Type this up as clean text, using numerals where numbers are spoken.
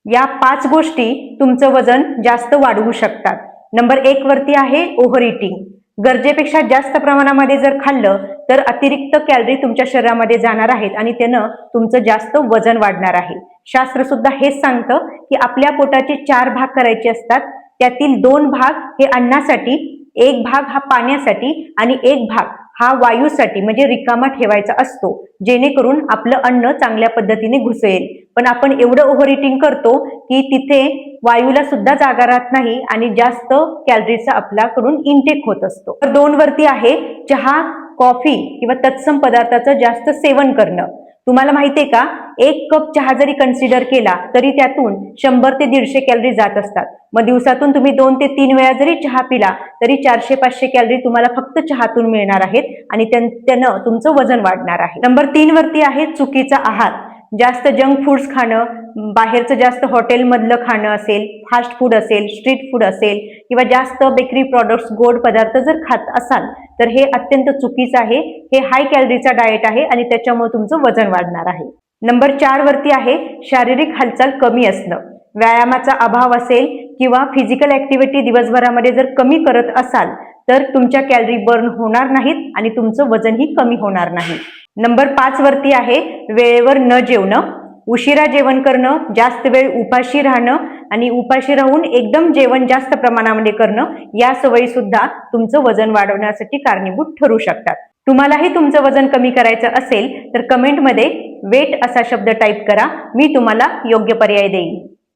या 5 गोष्टी तुमचं वजन जास्त वाढवू शकतात. नंबर 1 वरती आहे ओव्हर इटिंग. गरजेपेक्षा जास्त प्रमाणामध्ये जर खाल्लं तर अतिरिक्त कॅलरी तुमच्या शरीरामध्ये जाणार आहेत आणि त्यानं तुमचं जास्त वजन वाढणार आहे. शास्त्र सुद्धा हेच सांगतं की आपल्या पोटाचे 4 भाग करायचे असतात. त्यातील 2 भाग हे अन्नासाठी, 1 भाग हा पाण्यासाठी आणि 1 भाग हा वायूसाठी म्हणजे रिकामा ठेवायचा असतो, जेणेकरून आपलं अन्न चांगल्या पद्धतीने घुसेल. पण आपण एवढं ओव्हर इटिंग करतो की तिथे वायूला सुद्धा जागा राहत नाही आणि जास्त कॅलरीचा आपल्याकडून इनटेक होत असतो. तर 2 वरती आहे चहा, कॉफी किंवा तत्सम पदार्थाचं जास्त सेवन करणं. तुम्हाला माहितीये का, 1 कप चहा जरी कन्सिडर केला तरी त्यातून 100 ते 150 कॅलरी जात असतात. मग दिवसातून तुम्ही 2 ते 3 वेळा जरी चहा पिला तरी 400-500 कॅलरी तुम्हाला फक्त चहातून मिळणार आहेत आणि त्यानं तुमचं वजन वाढणार आहे. नंबर 3 वरती आहे चुकीचा आहार. जास्त जंक फूड्स खाणं, बाहेरचं जास्त हॉटेलमधलं खाणं असेल, फास्ट फूड असेल, स्ट्रीट फूड असेल किंवा जास्त बेकरी प्रॉडक्ट्स, गोड पदार्थ जर खात असाल तर हे अत्यंत चुकीचं आहे. हे हाय कॅलरीचा डाएट आहे आणि त्याच्यामुळे तुमचं वजन वाढणार आहे. नंबर 4 वरती आहे शारीरिक हालचाल कमी असणं. व्यायामाचा अभाव असेल किंवा फिजिकल ऍक्टिव्हिटी दिवसभरामध्ये जर कमी करत असाल तर तुमच्या कॅलरी बर्न होणार नाहीत आणि तुमचं वजनही कमी होणार नाही. नंबर 5 वरती आहे वेळेवर न जेवणं. उशिरा जेवण करणं, जास्त वेळ उपाशी राहणं आणि उपाशी राहून एकदम जेवण जास्त प्रमाणामध्ये करणं, या सवयी सुद्धा तुमचं वजन वाढवण्यासाठी कारणीभूत ठरू शकतात. तुम्हालाही तुमचं वजन कमी करायचं असेल तर कमेंटमध्ये वेट असा शब्द टाईप करा. मी तुम्हाला योग्य पर्याय देईन.